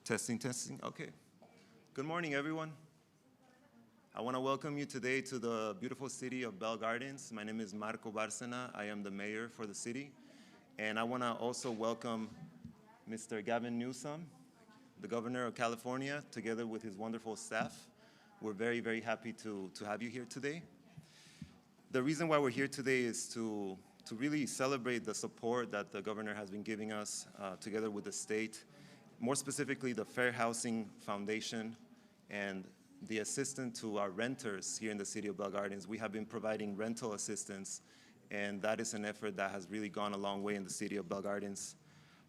Testing, testing, okay. Good morning, everyone. I want to welcome you today to the beautiful city of Bell Gardens. My name is Marco Bárcena. I am the mayor for the city. And I want to also welcome Mr. Gavin Newsom, the governor of California, together with his wonderful staff. We're very, very happy to have you here today. The reason why we're here today is to really celebrate the support that the governor has been giving us together with the state, more specifically the Fair Housing Foundation and the assistance to our renters here in the city of Bell Gardens. We have been providing rental assistance, and that is an effort that has really gone a long way in the city of Bell Gardens.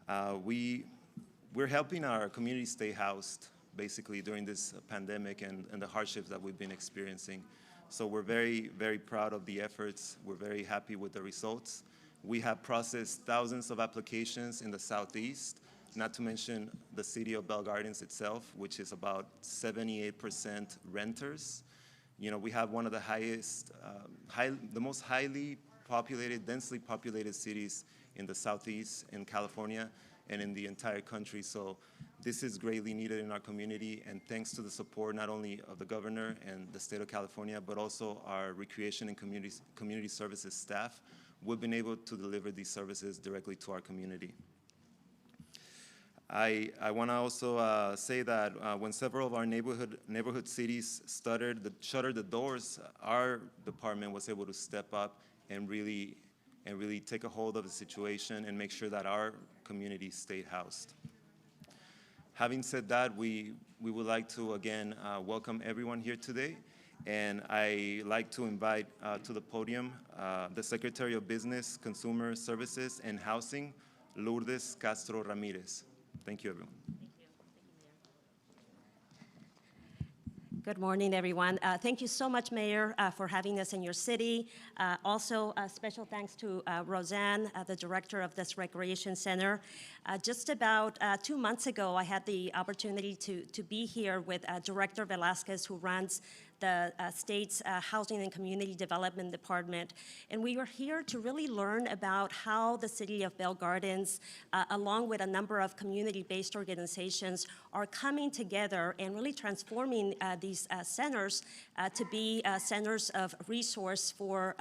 We're helping our community stay housed, basically, during this pandemic and the hardships that we've been experiencing. So we're very, very proud of the efforts. We're very happy with the results. We have processed thousands of applications in the Southeast, not to mention the city of Bell Gardens itself, which is about 78% renters. You know, we have one of the highest, the most highly populated, densely populated cities in the Southeast, in California, and in the entire country. So this is greatly needed in our community, and thanks to the support not only of the governor and the state of California, but also our recreation and community services staff, we've been able to deliver these services directly to our community. I want to also say that when several of our neighborhood cities shuttered the doors, our department was able to step up and really take a hold of the situation and make sure that our community stayed housed. Having said that, we would like to again welcome everyone here today, and I like to invite to the podium the Secretary of Business, Consumer Services, and Housing, Lourdes Castro Ramirez. Thank you, everyone. Thank you. Good morning, everyone. Thank you so much, Mayor, for having us in your city. Also, special thanks to Roseanne, the director of this recreation center. Just about 2 months ago, I had the opportunity to be here with Director Velasquez, who runs the state's Housing and Community Development Department. And we were here to really learn about how the city of Bell Gardens, along with a number of community-based organizations, are coming together and really transforming these centers to be centers of resource for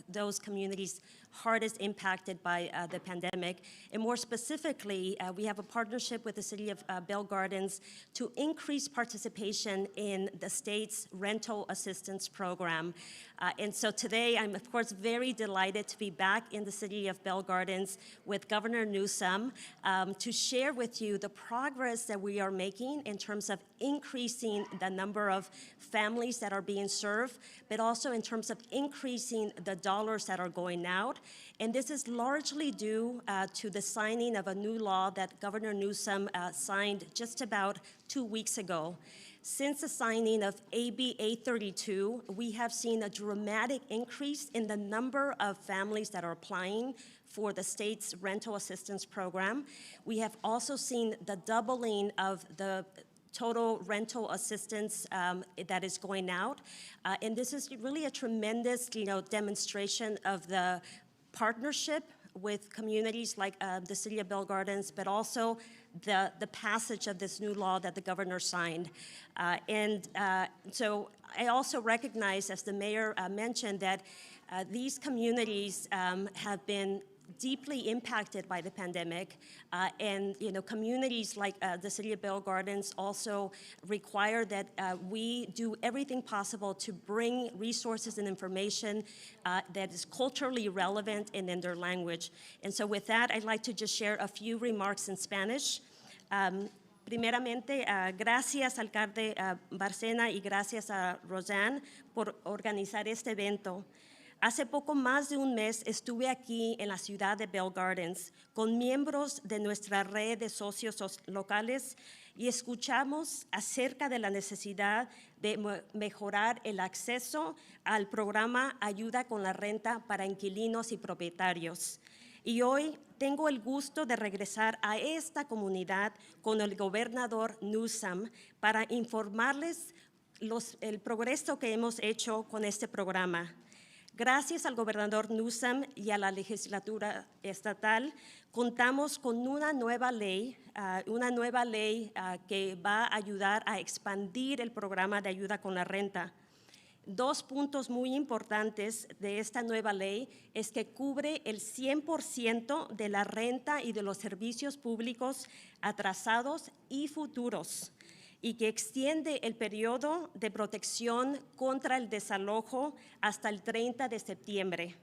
those communities hardest impacted by the pandemic. And more specifically, we have a partnership with the city of Bell Gardens to increase participation in the state's rental assistance program. And so today, I'm of course very delighted to be back in the city of Bell Gardens with Governor Newsom to share with you the progress that we are making in terms of increasing the number of families that are being served, but also in terms of increasing the dollars that are going out. And this is largely due to the signing of a new law that Governor Newsom signed just about 2 weeks ago. Since the signing of AB 832, we have seen a dramatic increase in the number of families that are applying for the state's rental assistance program. We have also seen the doubling of the total rental assistance that is going out. And this is really a tremendous, demonstration of the partnership with communities like the city of Bell Gardens, but also the passage of this new law that the governor signed. So I also recognize, as the mayor mentioned, that these communities have been deeply impacted by the pandemic, and communities like the city of Bell Gardens also require that we do everything possible to bring resources and information that is culturally relevant and in their language. And so with that, I'd like to just share a few remarks in Spanish. Primeramente, gracias, alcalde Bárcena, y gracias a Roseanne por organizar este evento. Hace poco más de un mes estuve aquí en la ciudad de Bell Gardens con miembros de nuestra red de socios locales y escuchamos acerca de la necesidad de mejorar el acceso al programa Ayuda con la Renta para inquilinos y propietarios. Y hoy tengo el gusto de regresar a esta comunidad con el gobernador Newsom para informarles el progreso que hemos hecho con este programa. Gracias al gobernador Newsom y a la legislatura estatal, contamos con una nueva ley que va a ayudar a expandir el programa de ayuda con la renta. Dos puntos muy importantes de esta nueva ley es que cubre el 100% de la renta y de los servicios públicos atrasados y futuros, y que extiende el periodo de protección contra el desalojo hasta el 30 de septiembre.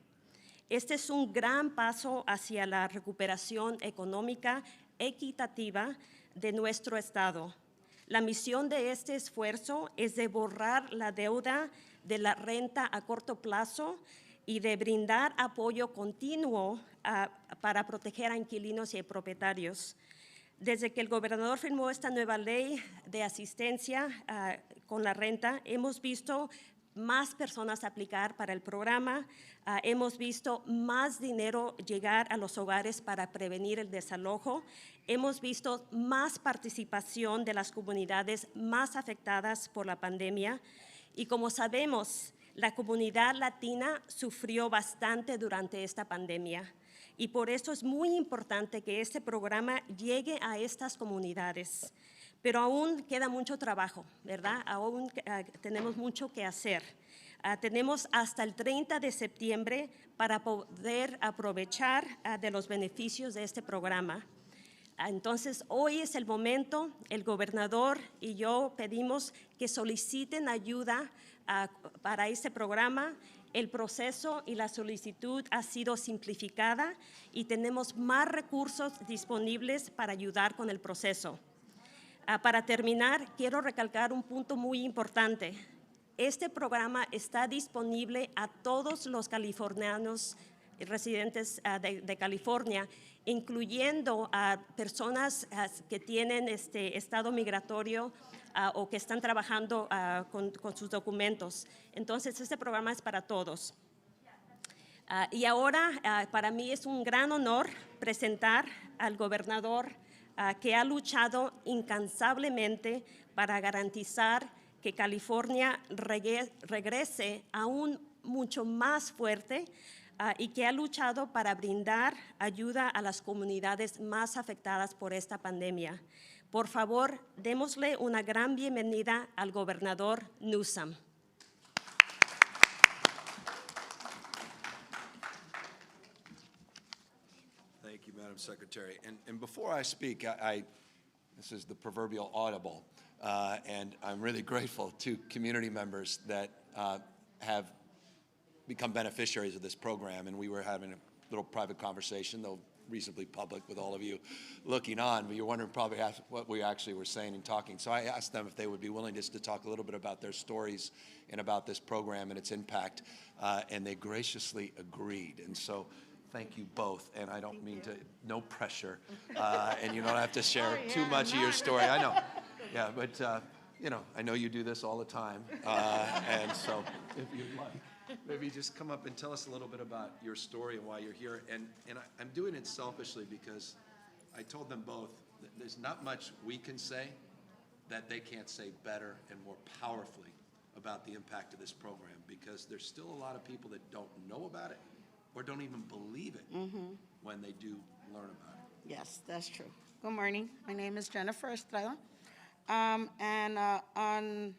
Este es un gran paso hacia la recuperación económica equitativa de nuestro estado. La misión de este esfuerzo es de borrar la deuda de la renta a corto plazo y de brindar apoyo continuo para proteger a inquilinos y propietarios. Desde que el gobernador firmó esta nueva ley de asistencia con la renta, hemos visto más personas aplicar para el programa, hemos visto más dinero llegar a los hogares para prevenir el desalojo, hemos visto más participación de las comunidades más afectadas por la pandemia y como sabemos, la comunidad latina sufrió bastante durante esta pandemia. Y por eso es muy importante que este programa llegue a estas comunidades. Pero aún queda mucho trabajo, ¿verdad? Aún tenemos mucho que hacer. Tenemos hasta el 30 de septiembre para poder aprovechar de los beneficios de este programa. Entonces, hoy es el momento, el gobernador y yo pedimos que soliciten ayuda para este programa. El proceso y la solicitud ha sido simplificada y tenemos más recursos disponibles para ayudar con el proceso. Para terminar, quiero recalcar un punto muy importante. Este programa está disponible a todos los californianos residentes de California, incluyendo a personas que tienen estado migratorio o que están trabajando con sus documentos. Entonces, este programa es para todos. Y ahora, para mí es un gran honor presentar al gobernador que ha luchado incansablemente para garantizar que California regrese aún mucho más fuerte y que ha luchado para brindar ayuda a las comunidades más afectadas por esta pandemia. Por favor, démosle una gran bienvenida al gobernador Newsom. Thank you, Madam Secretary. And before I speak, this is the proverbial audible, and I'm really grateful to community members that have become beneficiaries of this program. And we were having a little private conversation, though reasonably public, with all of you looking on, but you're wondering probably what we actually were saying and talking. So I asked them if they would be willing just to talk a little bit about their stories and about this program and its impact, and they graciously agreed. And so thank you both, and I don't mean to, no pressure, and you don't have to share too much of your story. I know, yeah, but you know, I know you do this all the time, and so if you'd like, maybe just come up and tell us a little bit about your story and why you're here. And I'm doing it selfishly because I told them both that there's not much we can say that they can't say better and more powerfully about the impact of this program, because there's still a lot of people that don't know about it or don't even believe it when they do learn about it. Yes, that's true. Good morning. My name is Jennifer Estrada. And on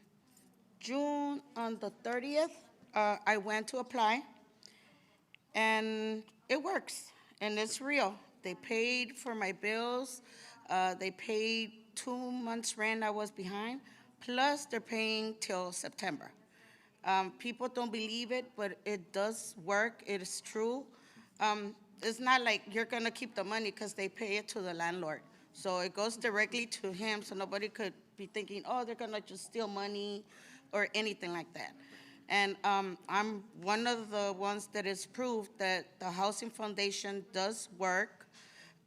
June on the 30th, I went to apply, and it works, and it's real. They paid for my bills. They paid 2 months' rent I was behind, plus they're paying till September. People don't believe it, but it does work. It is true. It's not like you're going to keep the money because they pay it to the landlord. So it goes directly to him, so nobody could be thinking, oh, they're going to just steal money or anything like that. And I'm one of the ones that is proved that the Housing Foundation does work,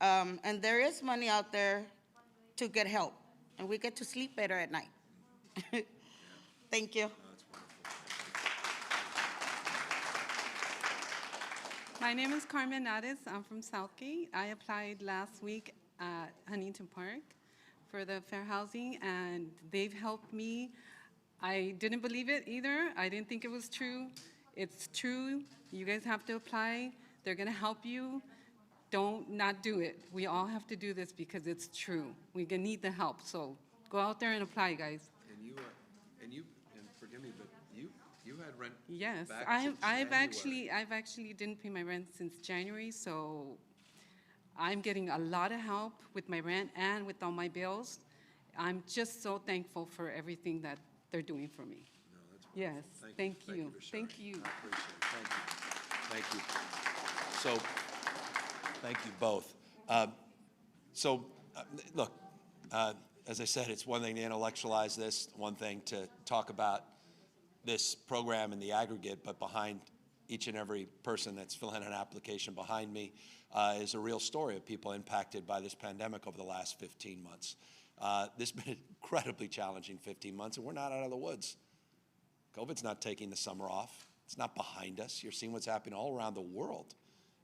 and there is money out there to get help, and we get to sleep better at night. Thank you. My name is Carmen Nares. I'm from Southgate. I applied last week at Huntington Park for the fair housing, and they've helped me. I didn't believe it either. I didn't think it was true. It's true. You guys have to apply. They're going to help you. Don't not do it. We all have to do this because it's true. We're going to need the help. So go out there and apply, guys. And forgive me, but you had rent Yes, back I've January. actually didn't pay my rent since January, so I'm getting a lot of help with my rent and with all my bills. I'm just so thankful for everything that they're doing for me. No, that's Yes, wonderful. thank for you. sharing. Thank you. I appreciate it. Thank you. Thank you. So, thank you both. Look, as I said, it's one thing to intellectualize this, one thing to talk about this program in the aggregate, but behind each and every person that's filling out an application behind me is a real story of people impacted by this pandemic over the last 15 months. This has been an incredibly challenging 15 months, and we're not out of the woods. COVID's not taking the summer off. It's not behind us. You're seeing what's happening all around the world,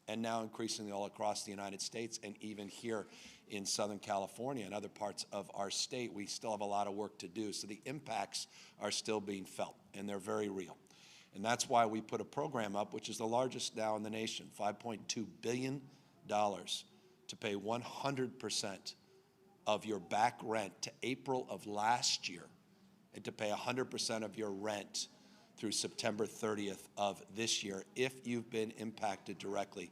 and now increasingly all across the United States, and even here in Southern California and other parts of our state, we still have a lot of work to do. So the impacts are still being felt, and they're very real. And that's why we put a program up, which is the largest now in the nation, $5.2 billion to pay 100% of your back rent to April of last year, and to pay 100% of your rent through September 30th of this year if you've been impacted directly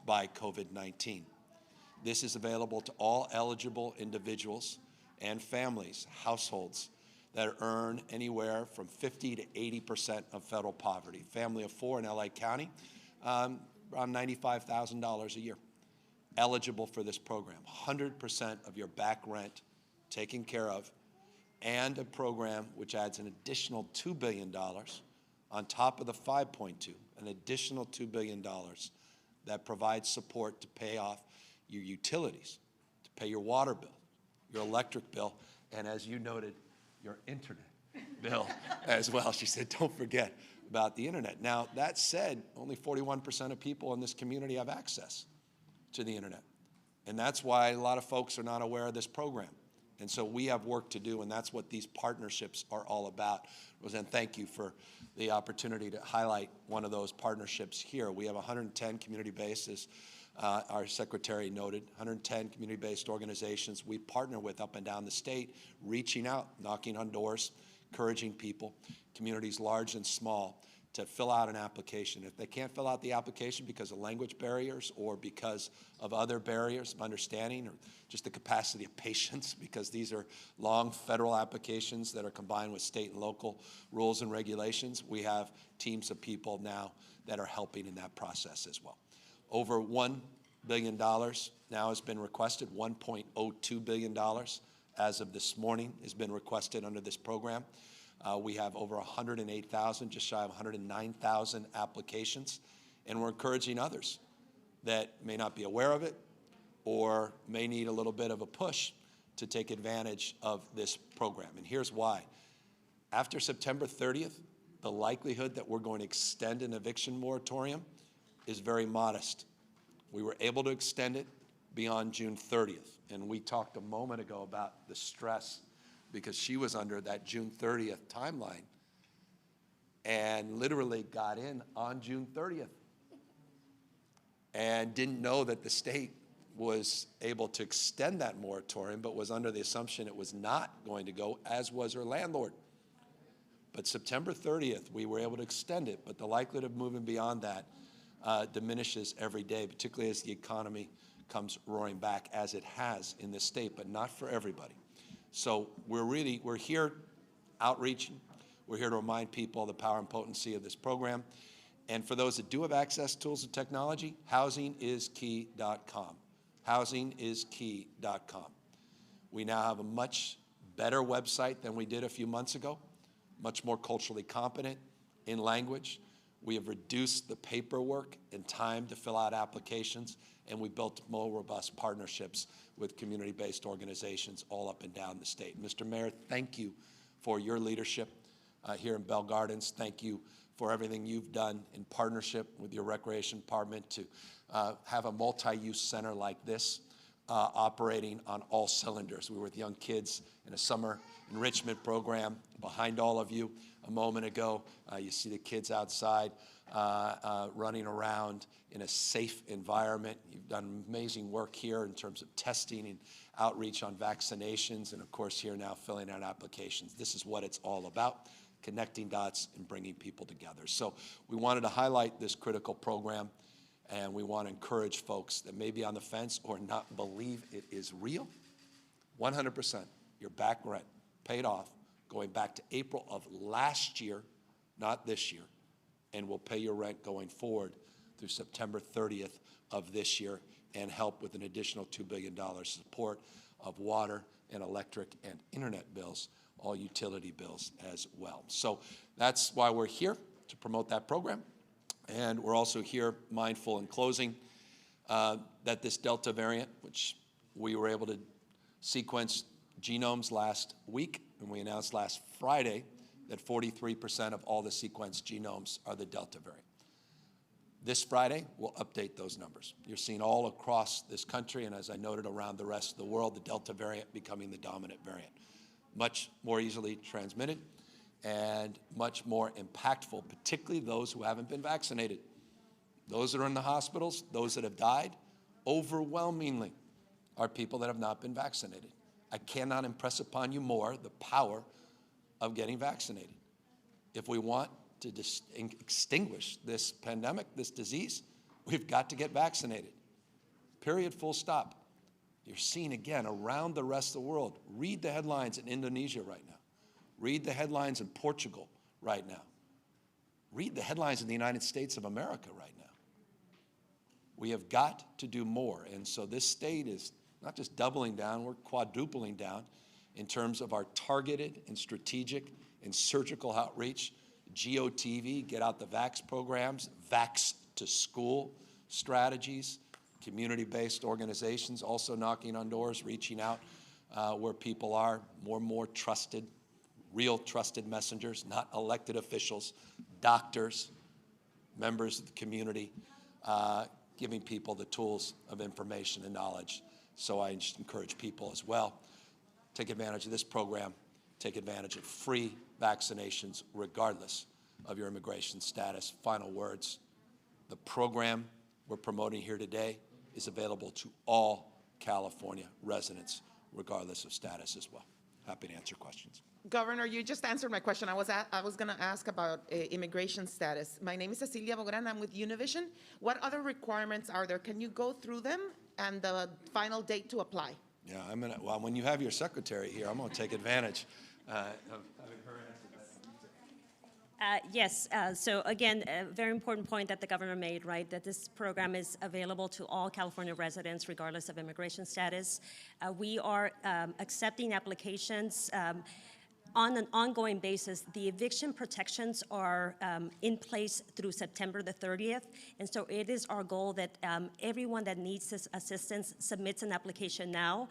by COVID-19. This is available to all eligible individuals and families, households that earn anywhere from 50 to 80% of federal poverty. Family of 4 in LA County, around $95,000 a year, eligible for this program. 100% of your back rent taken care of, and a program which adds an additional $2 billion on top of the 5.2, an additional $2 billion that provides support to pay off your utilities, to pay your water bill, your electric bill, and as you noted, your internet bill as well. She said, don't forget about the internet. Now, that said, only 41% of people in this community have access to the internet. And that's why a lot of folks are not aware of this program. And so we have work to do, and that's what these partnerships are all about. Roseanne, thank you for the opportunity to highlight one of those partnerships here. We have 110 community-based, as our secretary noted, 110 community-based organizations we partner with up and down the state, reaching out, knocking on doors, encouraging people, communities large and small, to fill out an application. If they can't fill out the application because of language barriers or because of other barriers of understanding or just the capacity of patience, because these are long federal applications that are combined with state and local rules and regulations, we have teams of people now that are helping in that process as well. Over $1 billion now has been requested, $1.02 billion as of this morning has been requested under this program. We have over 108,000, just shy of 109,000 applications, and we're encouraging others that may not be aware of it or may need a little bit of a push to take advantage of this program. And here's why. After September 30th, the likelihood that we're going to extend an eviction moratorium is very modest. We were able to extend it beyond June 30th, and we talked a moment ago about the stress because she was under that June 30th timeline and literally got in on June 30th and didn't know that the state was able to extend that moratorium, but was under the assumption it was not going to go, as was her landlord. But September 30th, we were able to extend it, but the likelihood of moving beyond that diminishes every day, particularly as the economy comes roaring back, as it has in this state, but not for everybody. So we're here outreaching. We're here to remind people of the power and potency of this program. And for those that do have access to tools and technology, housingiskey.com. Housingiskey.com. We now have a much better website than we did a few months ago, much more culturally competent in language. We have reduced the paperwork and time to fill out applications, and we built more robust partnerships with community-based organizations all up and down the state. Mr. Mayor, thank you for your leadership here in Bell Gardens. Thank you for everything you've done in partnership with your Recreation Department to have a multi-use center like this operating on all cylinders. We were with young kids in a summer enrichment program behind all of you a moment ago. You see the kids outside running around in a safe environment. You've done amazing work here in terms of testing and outreach on vaccinations, and of course here now filling out applications. This is what it's all about, connecting dots and bringing people together. So we wanted to highlight this critical program, and we want to encourage folks that may be on the fence or not believe it is real. 100% your back rent paid off going back to April of last year, not this year, and we'll pay your rent going forward through September 30th of this year and help with an additional $2 billion support of water and electric and internet bills, all utility bills as well. So that's why we're here, to promote that program. And we're also here mindful in closing that this Delta variant, which we were able to sequence genomes last week, and we announced last Friday that 43% of all the sequenced genomes are the Delta variant. This Friday, we'll update those numbers. You're seeing all across this country, and as I noted, around the rest of the world, the Delta variant becoming the dominant variant. Much more easily transmitted and much more impactful, particularly those who haven't been vaccinated. Those that are in the hospitals, those that have died, overwhelmingly are people that have not been vaccinated. I cannot impress upon you more the power of getting vaccinated. If we want to extinguish this pandemic, this disease, we've got to get vaccinated. Period, full stop. You're seeing again around the rest of the world. Read the headlines in Indonesia right now. Read the headlines in Portugal right now. Read the headlines in the United States of America right now. We have got to do more. And so this state is not just doubling down, we're quadrupling down in terms of our targeted and strategic and surgical outreach, GOTV, get out the vax programs, vax to school strategies, community-based organizations also knocking on doors, reaching out where people are, more and more trusted, real trusted messengers, not elected officials, doctors, members of the community, giving people the tools of information and knowledge. So I just encourage people as well, take advantage of this program, take advantage of free vaccinations regardless of your immigration status. Final words, the program we're promoting here today is available to all California residents regardless of status as well. Happy to answer questions. Governor, you just answered my question. I was going to ask about immigration status. My name is Cecilia Bogran. I'm with Univision. What other requirements are there? Can you go through them and the final date to apply? Yeah, well, when you have your secretary here, I'm going to take advantage of having her answer that. Yes, so again, a very important point that the governor made, right, that this program is available to all California residents regardless of immigration status. We are accepting applications on an ongoing basis. The eviction protections are in place through September the 30th, and so it is our goal that everyone that needs this assistance submits an application now.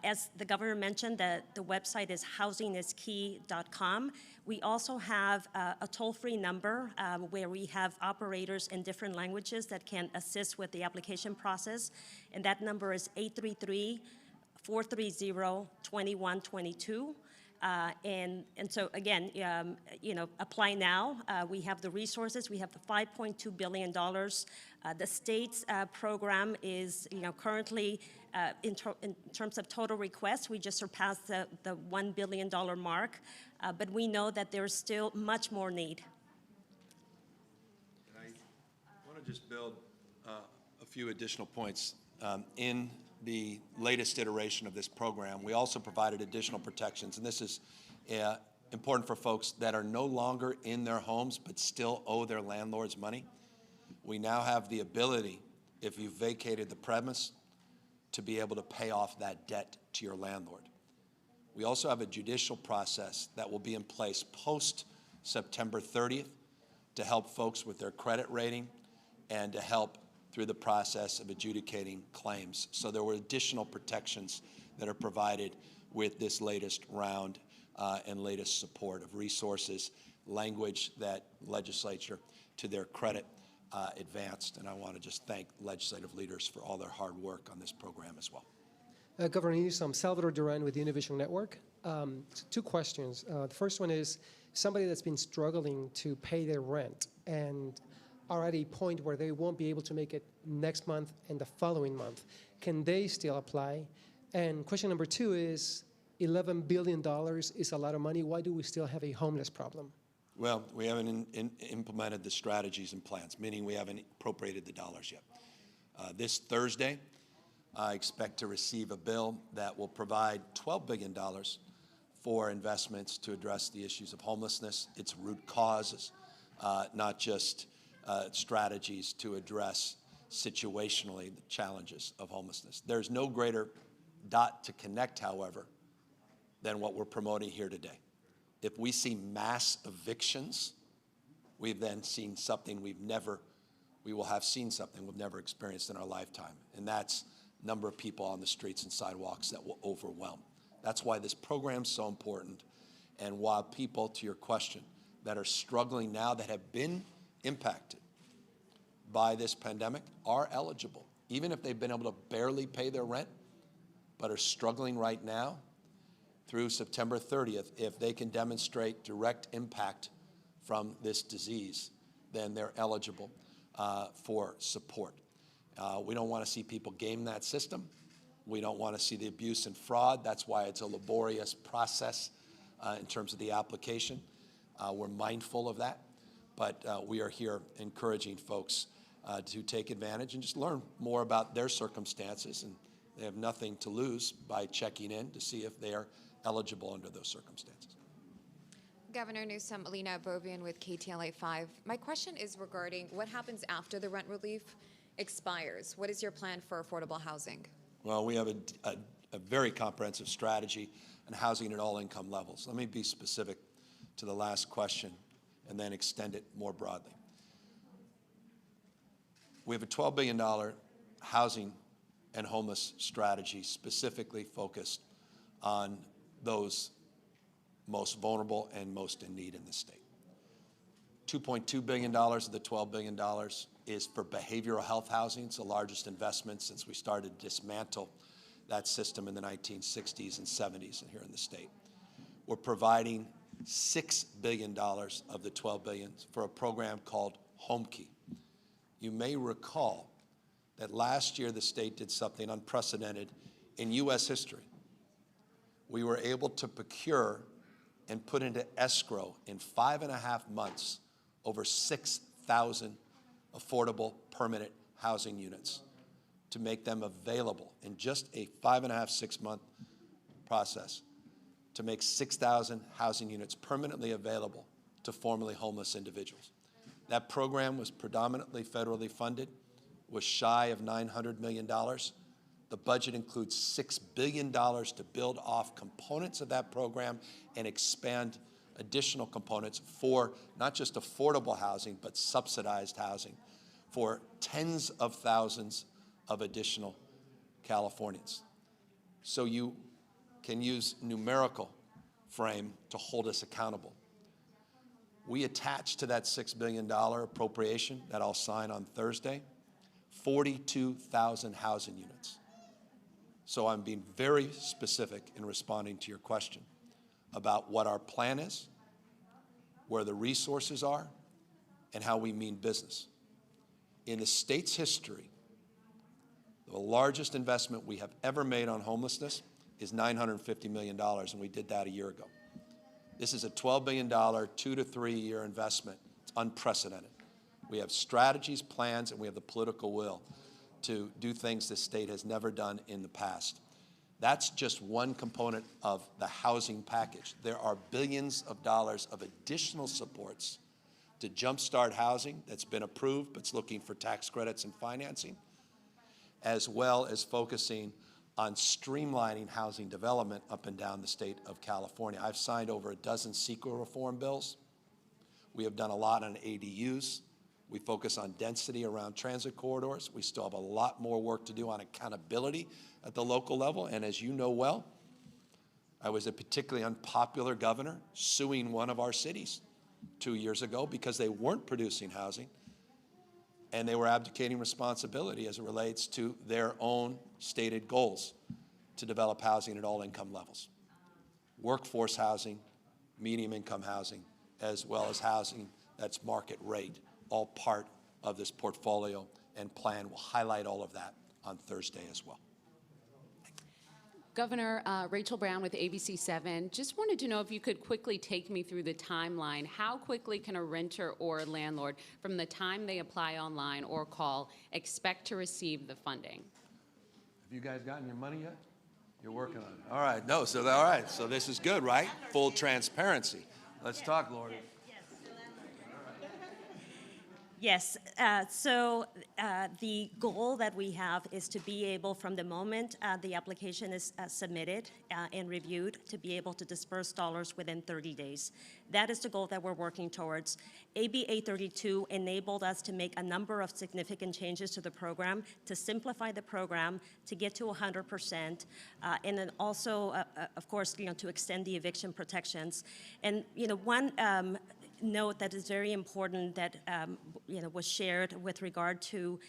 As the governor mentioned, the website is housingiskey.com. We also have a toll-free number where we have operators in different languages that can assist with the application process, and that number is 833-430-2122. And so again, apply now. We have the resources. We have the $5.2 billion. The state's program is, currently in terms of total requests, we just surpassed the $1 billion mark, but we know that there's still much more need. And I want to just build a few additional points. In the latest iteration of this program, we also provided additional protections, and this is important for folks that are no longer in their homes but still owe their landlords money. We now have the ability, if you've vacated the premise, to be able to pay off that debt to your landlord. We also have a judicial process that will be in place post-September 30th to help folks with their credit rating and to help through the process of adjudicating claims. So there were additional protections that are provided with this latest round and latest support of resources, language that legislature, to their credit, advanced. And I want to just thank legislative leaders for all their hard work on this program as well. Governor Newsom, Salvador Duran with the Univision Network. Two questions. The first one is, somebody that's been struggling to pay their rent and are at a point where they won't be able to make it next month and the following month, can they still apply? And question number 2 is, $11 billion is a lot of money. Why do we still have a homeless problem? Well, we haven't implemented the strategies and plans, meaning we haven't appropriated the dollars yet. This Thursday, I expect to receive a bill that will provide $12 billion for investments to address the issues of homelessness, its root causes, not just strategies to address situationally the challenges of homelessness. There's no greater dot to connect, however, than what we're promoting here today. If we see mass evictions, we've then seen something we will have seen something we've never experienced in our lifetime, and that's number of people on the streets and sidewalks that will overwhelm. That's why this program's so important, and why people, to your question, that are struggling now, that have been impacted by this pandemic, are eligible. Even if they've been able to barely pay their rent, but are struggling right now, through September 30th, if they can demonstrate direct impact from this disease, then they're eligible for support. We don't want to see people game that system. We don't want to see the abuse and fraud. That's why it's a laborious process in terms of the application. We're mindful of that, but we are here encouraging folks to take advantage and just learn more about their circumstances, and they have nothing to lose by checking in to see if they are eligible under those circumstances. Governor Newsom, Alina Bobian with KTLA-5. My question is regarding what happens after the rent relief expires. What is your plan for affordable housing? Well, we have a very comprehensive strategy on housing at all income levels. Let me be specific to the last question and then extend it more broadly. We have a $12 billion housing and homeless strategy specifically focused on those most vulnerable and most in need in the state. $2.2 billion of the $12 billion is for behavioral health housing. It's the largest investment since we started to dismantle that system in the 1960s and 70s here in the state. We're providing $6 billion of the $12 billion for a program called Home Key. You may recall that last year the state did something unprecedented in U.S. history. We were able to procure and put into escrow in 5.5 months over 6,000 affordable permanent housing units to make them available in just a 5.5, 6 month process, to make 6,000 housing units permanently available to formerly homeless individuals. That program was predominantly federally funded, was shy of $900 million. The budget includes $6 billion to build off components of that program and expand additional components for not just affordable housing, but subsidized housing for tens of thousands of additional Californians. So you can use numerical frame to hold us accountable. We attached to that $6 billion appropriation that I'll sign on Thursday, 42,000 housing units. So I'm being very specific in responding to your question about what our plan is, where the resources are, and how we mean business. In the state's history, the largest investment we have ever made on homelessness is $950 million, and we did that a year ago. This is a $12 billion, 2 to 3 year investment. It's unprecedented. We have strategies, plans, and we have the political will to do things this state has never done in the past. That's just one component of the housing package. There are billions of dollars of additional supports to jumpstart housing that's been approved, but it's looking for tax credits and financing, as well as focusing on streamlining housing development up and down the state of California. I've signed over a dozen CEQA reform bills. We have done a lot on ADUs. We focus on density around transit corridors. We still have a lot more work to do on accountability at the local level. And as you know well, I was a particularly unpopular governor suing one of our cities 2 years ago because they weren't producing housing and they were abdicating responsibility as it relates to their own stated goals to develop housing at all income levels. Workforce housing, medium income housing, as well as housing that's market rate, all part of this portfolio and plan. We'll highlight all of that on Thursday as well. Governor, Rachel Brown with ABC7. Just wanted to know if you could quickly take me through the timeline. How quickly can a renter or a landlord, from the time they apply online or call, expect to receive the funding? Have you guys gotten your money yet? You're working on it. All right. No, so all right. So this is good, right? Full transparency. Let's talk, Lord. Yes, the goal that we have is to be able, from the moment the application is submitted and reviewed, to be able to disperse dollars within 30 days. That is the goal that we're working towards. AB 832 enabled us to make a number of significant changes to the program, to simplify the program, to get to 100%, and then also, of course, to extend the eviction protections. And, one note that is very important that was shared with regard to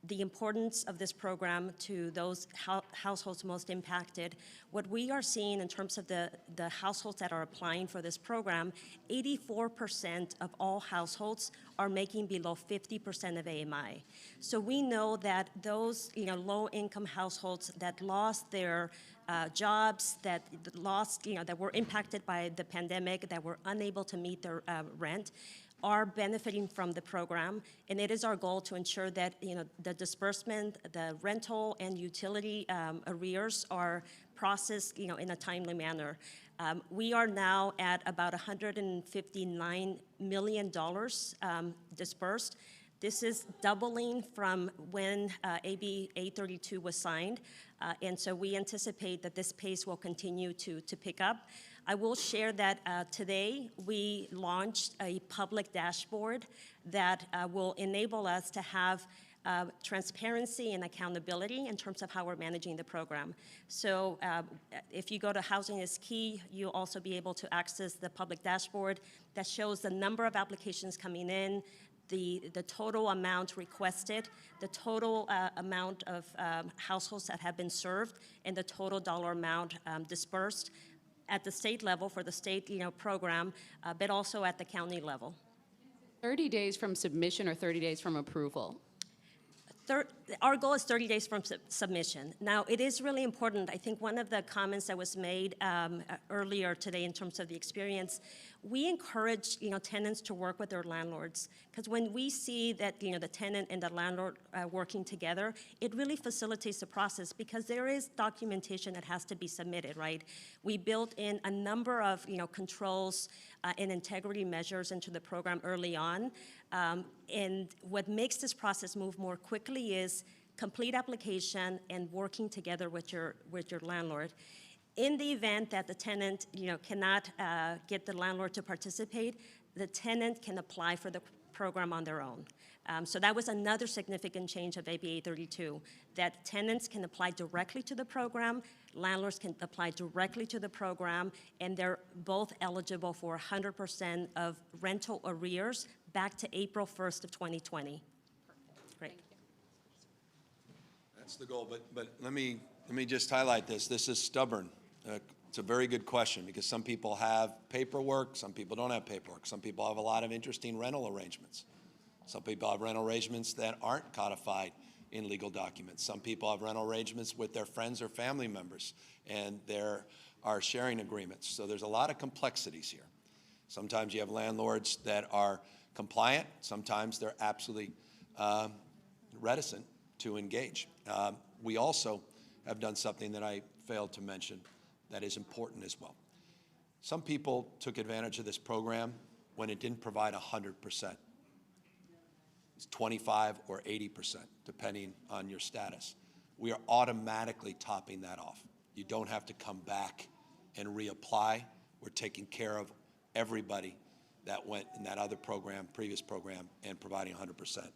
the importance of this program to those households most impacted. What we are seeing in terms of the households that are applying for this program, 84% of all households are making below 50% of AMI. So we know that those low-income households that lost their jobs, that were impacted by the pandemic, that were unable to meet their rent, are benefiting from the program, and it is our goal to ensure that the disbursement, the rental and utility arrears are processed in a timely manner. We are now at about $159 million dispersed. This is doubling from when AB 832 was signed, and so we anticipate that this pace will continue to pick up. I will share that today we launched a public dashboard that will enable us to have transparency and accountability in terms of how we're managing the program. So if you go to Housing is Key, you'll also be able to access the public dashboard that shows the number of applications coming in, the total amount requested, the total amount of households that have been served, and the total dollar amount dispersed at the state level for the state program, but also at the county level. 30 days from submission or 30 days from approval? Our goal is 30 days from submission. Now, it is really important. I think one of the comments that was made earlier today in terms of the experience, we encourage tenants to work with their landlords, because when we see that the tenant and the landlord working together, it really facilitates the process, because there is documentation that has to be submitted, right? We built in a number of controls and integrity measures into the program early on, and what makes this process move more quickly is complete application and working together with your landlord. In the event that the tenant cannot get the landlord to participate, the tenant can apply for the program on their own. So that was another significant change of AB 832, that tenants can apply directly to the program, landlords can apply directly to the program, and they're both eligible for 100% of rental arrears back to April 1st of 2020. Great. That's the goal, but let me just highlight this. This is stubborn. It's a very good question, because some people have paperwork, some people don't have paperwork. Some people have a lot of interesting rental arrangements. Some people have rental arrangements that aren't codified in legal documents. Some people have rental arrangements with their friends or family members, and there are sharing agreements. So there's a lot of complexities here. Sometimes you have landlords that are compliant. Sometimes they're absolutely reticent to engage. We also have done something that I failed to mention that is important as well. Some people took advantage of this program when it didn't provide 100%. It's 25 or 80%, depending on your status. We are automatically topping that off. You don't have to come back and reapply. We're taking care of everybody that went in that other program, previous program, and providing 100%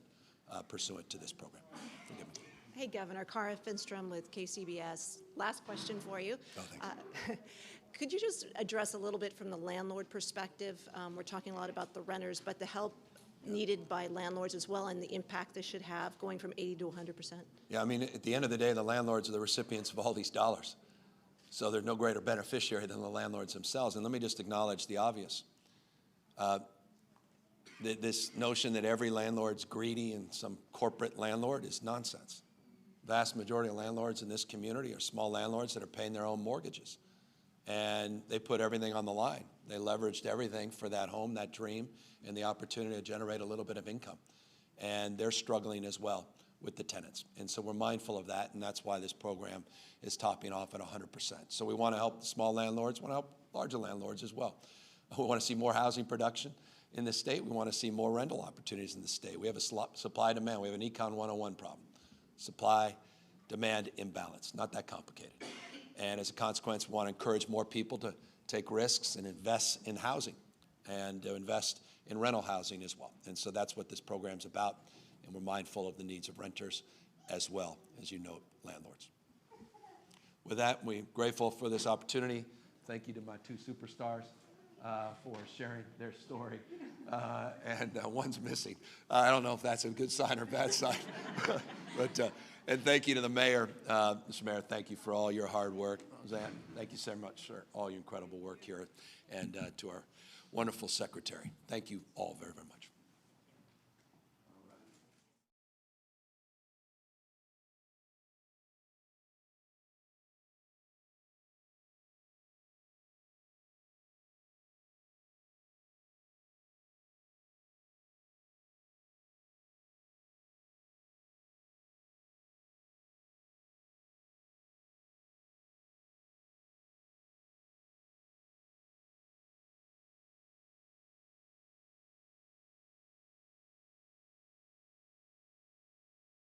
pursuant to this program. Forgive me. Hey, Governor, Cara Finstrom with KCBS. Last question for you. Oh, thanks. Could you just address a little bit from the landlord perspective? We're talking a lot about the renters, but the help needed by landlords as well, and the impact this should have going from 80 to 100%. Yeah, I mean, at the end of the day, the landlords are the recipients of all these dollars. So there's no greater beneficiary than the landlords themselves. And let me just acknowledge the obvious. This notion that every landlord's greedy and some corporate landlord is nonsense. Vast majority of landlords in this community are small landlords that are paying their own mortgages. And they put everything on the line. They leveraged everything for that home, that dream, and the opportunity to generate a little bit of income. And they're struggling as well with the tenants. And so we're mindful of that, and that's why this program is topping off at 100%. So we want to help the small landlords, we want to help larger landlords as well. We want to see more housing production in the state. We want to see more rental opportunities in the state. We have a supply demand. We have an Econ 101 problem. Supply, demand imbalance, not that complicated. And as a consequence, we want to encourage more people to take risks and invest in housing and to invest in rental housing as well. And so that's what this program's about, and we're mindful of the needs of renters as well as, you note, landlords. With that, we're grateful for this opportunity. Thank you to my two superstars for sharing their story. And one's missing. I don't know if that's a good sign or bad sign. But and thank you to the mayor. Mr. Mayor, thank you for all your hard work. Roseanne, thank you so much for all your incredible work here. And to our wonderful secretary, thank you all very, very much.